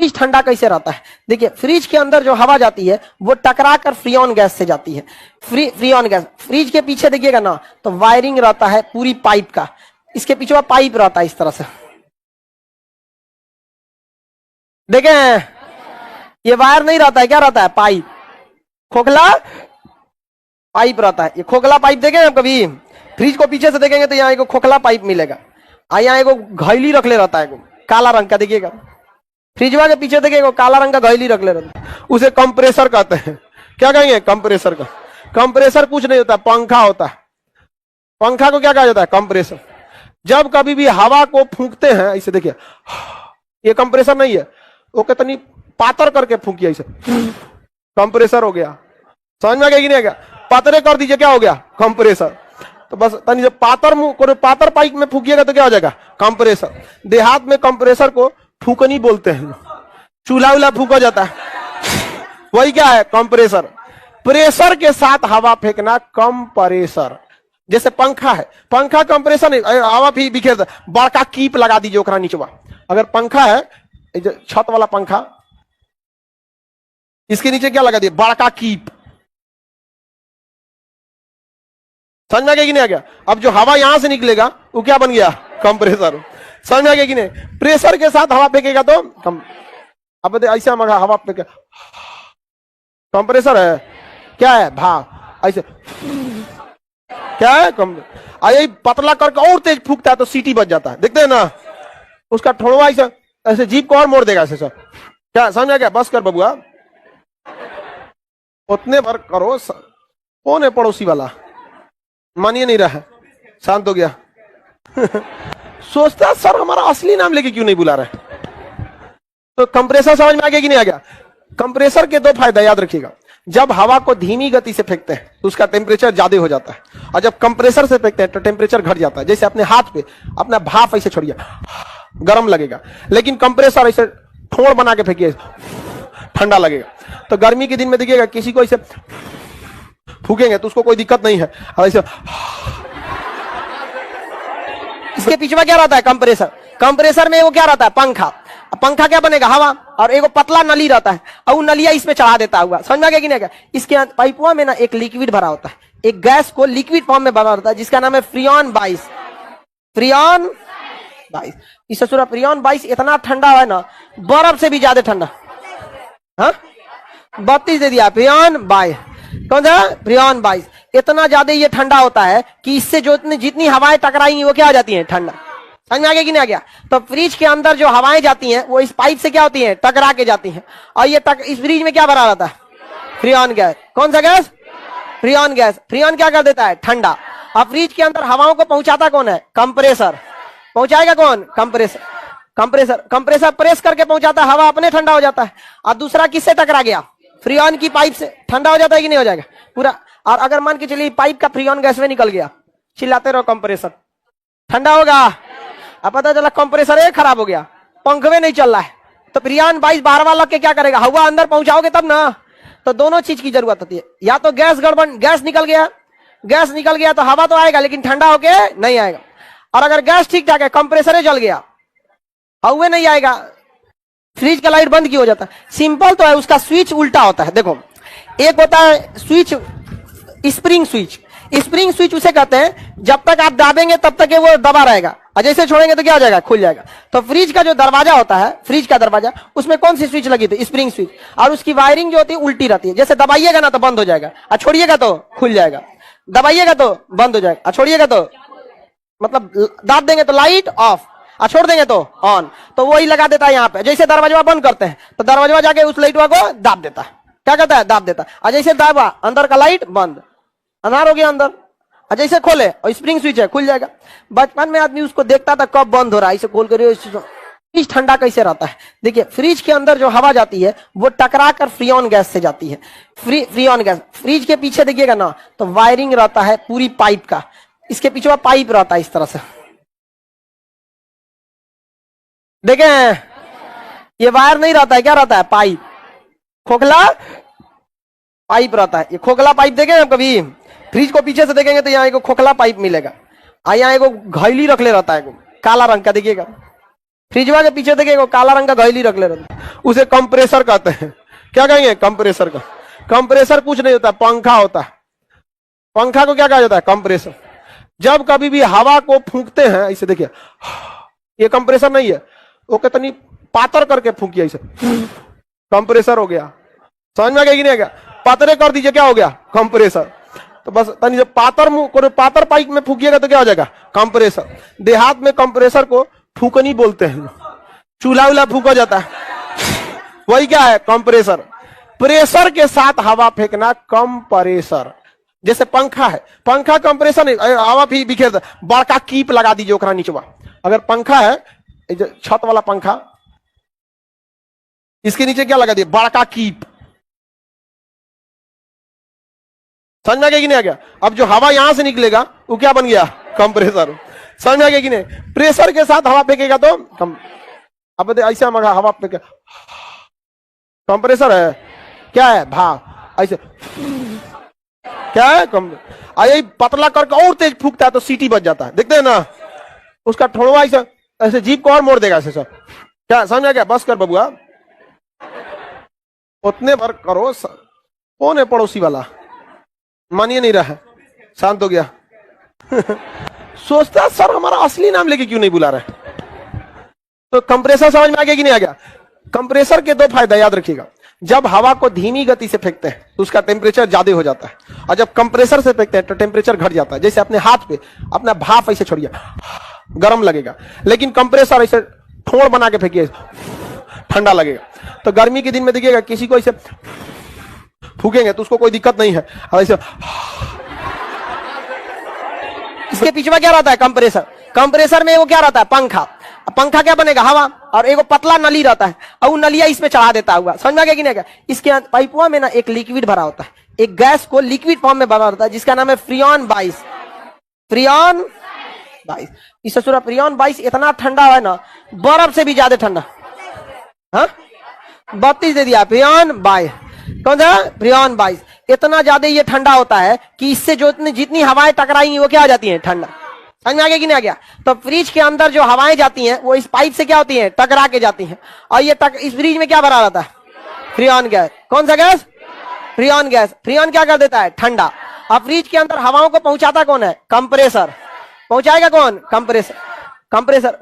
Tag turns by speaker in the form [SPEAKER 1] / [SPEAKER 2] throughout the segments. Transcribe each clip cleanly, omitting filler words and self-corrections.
[SPEAKER 1] Fridge ठंडा कैसे रहता है? देखिए, फ्रिज के अंदर जो हवा जाती है वो टकरा कर फ्रियोन गैस से जाती है। फ्रियोन गैस, फ्रिज के पीछे देखिएगा ना तो वायरिंग रहता है पूरी पाइप का, इसके पीछे पाइप रहता है इस तरह से। देखें, ये वायर नहीं रहता है, क्या रहता है? पाइप, खोखला पाइप रहता है। ये खोखला पाइप देखेंगे आप कभी? फ्रिज को पीछे से देखेंगे तो यहाँ एक खोखला पाइप मिलेगा, यहाँ एक घैली रखले रहता है काला रंग का, देखिएगा फ्रिजवा के पीछे देखिएगा काला रंग का घैली रखले रहता है, उसे कंप्रेसर कहते हैं। क्या कहेंगे? कंप्रेसर का। कंप्रेसर कुछ नहीं होता, पंखा होता है। पंखा को क्या कहा जाता है? कंप्रेसर। जब कभी भी हवा को फूंकते हैं ऐसे, देखिए ये कंप्रेसर नहीं है, वो कितनी पातर करके फूंकिए ऐसे, कंप्रेसर हो गया। समझ में आ गया कि नहीं आ गया? पातरे कर दीजिए, क्या हो गया? कंप्रेसर। तो बस तनी जब पातर पाइप में फूकिएगा तो क्या हो जाएगा? कंप्रेसर। देहात में कंप्रेसर को फूकनी बोलते हैं, चूल्हा उल्हा फूका जाता है, वही क्या है? कंप्रेसर। प्रेशर के साथ हवा फेंकना कंप्रेसर। जैसे पंखा है, पंखा कंप्रेसर नहीं, हवा भी बिखेरता। बड़का कीप लगा दीजिए ओकरा नीचवा। अगर पंखा है, छत वाला पंखा, इसके नीचे क्या लगा दिए? बड़का कीप। समझ में आ गया कि नहीं आ गया? अब जो हवा यहां से निकलेगा वो क्या बन गया? कंप्रेसर। समझ में आ गया कि नहीं? प्रेशर के साथ हवा फेंकेगा तो अब ऐसे हवा फेंके, कंप्रेसर है। क्या है? भाप। ऐसे क्या है? यही पतला करके और तेज फूकता है तो सीटी बच जाता है, देखते हैं ना? उसका ठोड़वा ऐसे ऐसे जीप को और मोड़ देगा ऐसे सब। क्या समझ में आ गया? बस कर बबुआ, उतने भर करो। कौन है पड़ोसी वाला? मानिए नहीं रहा है, शांत हो गया। सोचता सर हमारा असली नाम लेके क्यों नहीं बुला रहे? तो कंप्रेसर समझ में आ गया कि नहीं आ गया? कंप्रेसर के दो फायदा याद रखिएगा। जब हवा को धीमी गति से फेंकते हैं तो उसका टेम्परेचर ज्यादा हो जाता है, और जब कंप्रेसर से फेंकते हैं तो टेम्परेचर घट जाता है। जैसे अपने हाथ पे अपना भाप ऐसे छोड़िए, गर्म लगेगा, लेकिन कंप्रेसर ऐसे ठोड़ बना के फेंकिए, ठंडा लगेगा। तो गर्मी के दिन में देखिएगा किसी को ऐसे फूकेंगे तो उसको कोई दिक्कत नहीं है, ऐसे। इसके पीछे क्या रहता है? कंप्रेसर। कंप्रेसर में वो क्या रहता है? पंखा। पंखा क्या बनेगा? हवा। और एक पतला नली रहता है, और वो नलिया इसमें चढ़ा देता हुआ। समझ में आ गया कि नहीं गया? इसके पाइपुआ में ना एक लिक्विड भरा होता है, एक गैस को लिक्विड फॉर्म में भरा होता है, जिसका नाम है फ्रियोन 22। फ्रियोन 22। इस ससुरा फ्रियोन 22 इतना ठंडा है ना, बर्फ से भी ज्यादा ठंडा। हाँ, 32 दे दिया। फ्रियोन 22 कौन सा? फ्रियोन 22। इतना ज्यादा ये ठंडा होता है कि इससे जो जितनी हवाएं टकराएंगी वो क्या हो जाती हैं? ठंडा। समझ में आ गया कि नहीं आ गया? तो फ्रिज के अंदर जो हवाएं जाती हैं वो इस पाइप से क्या होती हैं? टकरा के जाती हैं। और ये इस फ्रिज में क्या भरा रहता है? Freon gas. कौन सा गैस? Freon gas. फ्रियोन क्या कर देता है? ठंडा। अब फ्रिज के अंदर हवाओं को पहुंचाता कौन है? कंप्रेसर। पहुंचाएगा कौन? कंप्रेसर। कंप्रेसर प्रेस करके पहुंचाता है, हवा अपने ठंडा हो जाता है। और दूसरा किससे टकरा गया? फ्रियोन की पाइप से। ठंडा हो जाता है कि नहीं हो जाएगा पूरा? और अगर मान के चलिए पाइप का फ्रियोन गैस में निकल गया, चिल्लाते रहो कंप्रेसर, ठंडा होगा। अब पता चला कंप्रेसर खराब हो गया, पंखवे नहीं चल रहा है, तो फ्रियोन 22 बाहर वाला के क्या करेगा? हवा अंदर पहुंचाओगे तब ना। तो दोनों चीज की जरूरत होती है, या तो गैस गड़बड़, गैस निकल गया तो हवा तो आएगा लेकिन ठंडा होके नहीं आएगा। और अगर गैस ठीक ठाक है, कंप्रेसर जल गया, हवा नहीं आएगा, फ्रिज का लाइट बंद क्यों हो जाता है? सिंपल तो है, उसका स्विच उल्टा होता है। देखो, एक होता है switch, spring switch. Spring switch उसे कहते हैं जब तक आप दाबेंगे तब तक वो दबा रहेगा, और जैसे छोड़ेंगे तो क्या हो जाएगा? खुल जाएगा। तो फ्रिज का जो दरवाजा होता है, फ्रिज का दरवाजा, उसमें कौन सी स्विच लगी थी? Spring switch. और उसकी वायरिंग जो होती है उल्टी रहती है, जैसे दबाइएगा ना तो बंद हो जाएगा, और छोड़िएगा तो खुल जाएगा, दबाइएगा तो बंद हो जाएगा, और छोड़िएगा तो मतलब दाब देंगे तो लाइट ऑफ, और छोड़ देंगे तो ऑन। तो वही लगा देता है यहाँ पे। जैसे दरवाजा बंद करते हैं तो दरवाजा जाके उस लाइट को दाब देता है। क्या कहता है? दाब देता है। और जैसे दाबा, अंदर का लाइट बंद, अंधार हो गया अंदर। और जैसे खोले, और स्प्रिंग स्विच है, खुल जाएगा। बचपन में आदमी उसको देखता था कब बंद हो रहा है, इसे खोल कर। फ्रिज ठंडा कैसे रहता है? देखिए, फ्रिज के अंदर जो हवा जाती है वो टकरा कर फ्रियोन गैस से जाती है। Freon gas. फ्रिज के पीछे देखिएगा ना तो वायरिंग रहता है पूरी पाइप का, इसके पीछे पाइप रहता है इस तरह से। देखें, ये वायर नहीं रहता है, क्या रहता है? पाइप, खोखला पाइप रहता है। ये खोखला पाइप देखें आप कभी? फ्रिज को पीछे से देखेंगे तो यहाँ एक खोखला पाइप मिलेगा, और यहाँ एक घैली रखले रहता है काला रंग का, देखिएगा फ्रिजवा के पीछे देखिए वो काला रंग का घैली रख ले रहता है, उसे कंप्रेसर कहते हैं। क्या कहेंगे? कंप्रेसर का। कंप्रेसर कुछ नहीं होता, पंखा होता है। पंखा को क्या कहा जाता है? कंप्रेसर। जब कभी भी हवा को फूंकते हैं ऐसे देखिए, ये कंप्रेसर नहीं है, वो कितनी पातर करके फूंकिए ऐसे, कंप्रेसर हो गया। समझ में आ गया कि नहीं आ गया? पातरे कर दीजिए, क्या हो गया? कंप्रेसर। तो बस तनी जब पातर पाइप में फूकिएगा तो क्या हो जाएगा? कंप्रेसर। देहात में कंप्रेसर को फूकनी बोलते हैं, चूल्हा उल्हा फूका जाता है, वही क्या है? कंप्रेसर। प्रेशर के साथ हवा फेंकना कंप्रेसर। जैसे पंखा है, पंखा कंप्रेसर नहीं, हवा भी बिखेरता। बड़का कीप लगा दीजिए ओकरा नीचवा। अगर पंखा है, छत वाला पंखा, इसके नीचे क्या लगा दिए? बड़का कीप। समझ में आ गया कि नहीं आ गया? अब जो हवा यहां से निकलेगा वो क्या बन गया? कंप्रेसर। समझ में आ गया कि नहीं? प्रेशर के साथ हवा फेंकेगा तो अब ऐसे हवा फेंके, कंप्रेसर है। क्या है? भाप। ऐसे क्या है? यही पतला करके और तेज फूकता है तो सीटी बच जाता है, देखते हैं ना? उसका ठोड़वा ऐसे ऐसे जीप को और मोड़ देगा ऐसे सब। क्या समझ आ गया? बस कर बबुआ, उतने भर करो। कौन है पड़ोसी वाला? मानिए नहीं रहा है, शांत हो गया। सोचता सर हमारा असली नाम लेके क्यों नहीं बुला रहे? तो कंप्रेसर समझ में आ गया कि नहीं आ गया? कंप्रेसर के दो फायदा याद रखिएगा। जब हवा को धीमी गति से फेंकते हैं तो उसका टेम्परेचर ज्यादा हो जाता है, और जब कंप्रेसर से फेंकते हैं तो टेम्परेचर घट जाता है। जैसे अपने हाथ पे अपना भाप ऐसे छोड़िए, गर्म लगेगा, लेकिन कंप्रेसर ऐसे ठोड़ बना के फेंकिए, ठंडा लगेगा। तो गर्मी के दिन में देखिएगा किसी को ऐसे फूकेंगे तो उसको कोई दिक्कत नहीं है, ऐसे। इसके पीछे क्या रहता है? कंप्रेसर। कंप्रेसर में वो क्या रहता है? पंखा। पंखा क्या बनेगा? हवा, और एक पतला नली रहता है, और वो नलिया इसमें चढ़ा देता हुआ। समझ में आ गया कि नहीं गया? इसके पाइपुआ में ना एक लिक्विड भरा होता है, एक गैस को लिक्विड फॉर्म में भरा होता है, जिसका नाम है फ्रियॉन 22। फ्रियॉन 22। इस ससुरा फ्रियॉन 22 इतना ठंडा है ना, बर्फ से भी ज्यादा ठंडा। हाँ, 32 दे दिया। फ्रियॉन 22 कौन सा? फ्रियॉन 22। इतना ज्यादा ये ठंडा होता है कि इससे जो जितनी हवाएं टकराएंगी वो क्या हो जाती हैं? ठंडा। समझ में आ गया कि नहीं आ गया? तो फ्रिज के अंदर जो हवाएं जाती हैं वो इस पाइप से क्या होती हैं? टकरा के जाती हैं, और ये इस फ्रिज में क्या भरा रहता है? Freon gas. कौन सा गैस? Freon gas. फ्रियॉन क्या कर देता है? ठंडा। अब फ्रिज के अंदर हवाओं को पहुंचाता कौन है? कंप्रेसर। पहुंचाएगा कौन? कंप्रेसर।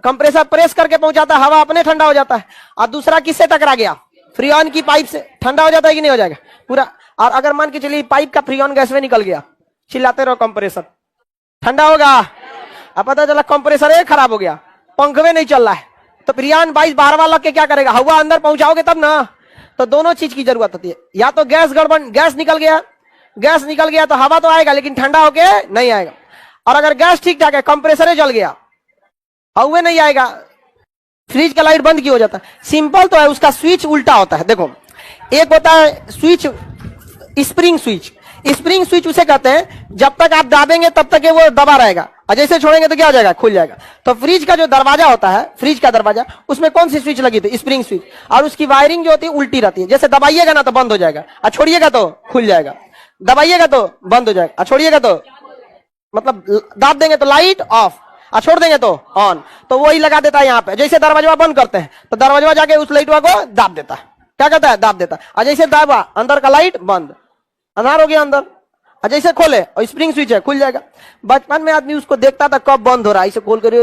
[SPEAKER 1] कंप्रेसर प्रेस करके पहुंचाता है, हवा अपने ठंडा हो जाता है। और दूसरा किससे टकरा गया? फ्रियॉन की पाइप से। ठंडा हो जाता है कि नहीं हो जाएगा पूरा? और अगर मान के चलिए पाइप का फ्रियॉन गैस में निकल गया, चिल्लाते रहो कंप्रेसर, ठंडा होगा। अब पता चला कंप्रेसर एक खराब हो गया, पंखवे नहीं चल रहा है, तो फ्रियॉन 22 बाहर वाला के क्या करेगा? हवा अंदर पहुंचाओगे तब ना। तो दोनों चीज की जरूरत होती है, या तो गैस गड़बड़, गैस निकल गया तो हवा तो आएगा लेकिन ठंडा होके नहीं आएगा। और अगर गैस ठीक ठाक है, कंप्रेसर जल गया, हवा नहीं आएगा, फ्रिज का लाइट बंद क्यों हो जाता है? सिंपल तो है, उसका स्विच उल्टा होता है। देखो, एक होता है switch spring switch. Spring switch उसे कहते हैं जब तक आप दाबेंगे तब तक वो दबा रहेगा, और जैसे छोड़ेंगे तो क्या हो जाएगा? खुल जाएगा। तो फ्रिज का जो दरवाजा होता है, फ्रिज का दरवाजा, उसमें कौन सी स्विच लगी थी? Spring switch. और उसकी वायरिंग जो होती है उल्टी रहती है, जैसे दबाइएगा ना तो बंद हो जाएगा, और छोड़िएगा तो खुल जाएगा, दबाइएगा तो बंद हो जाएगा, और छोड़िएगा तो मतलब दाब देंगे तो लाइट ऑफ, और छोड़ देंगे तो ऑन। तो वही लगा देता है यहाँ पे। जैसे दरवाजा बंद करते हैं तो दरवाजा जाके उस लाइट को दाब देता है। क्या कहता है? दाब देता है। और जैसे दाबा, अंदर का लाइट बंद, अंधार हो गया अंदर। और जैसे खोले और स्प्रिंग स्विच है, खुल जाएगा। बचपन में आदमी उसको देखता था कब बंद हो रहा है, इसे खोल कर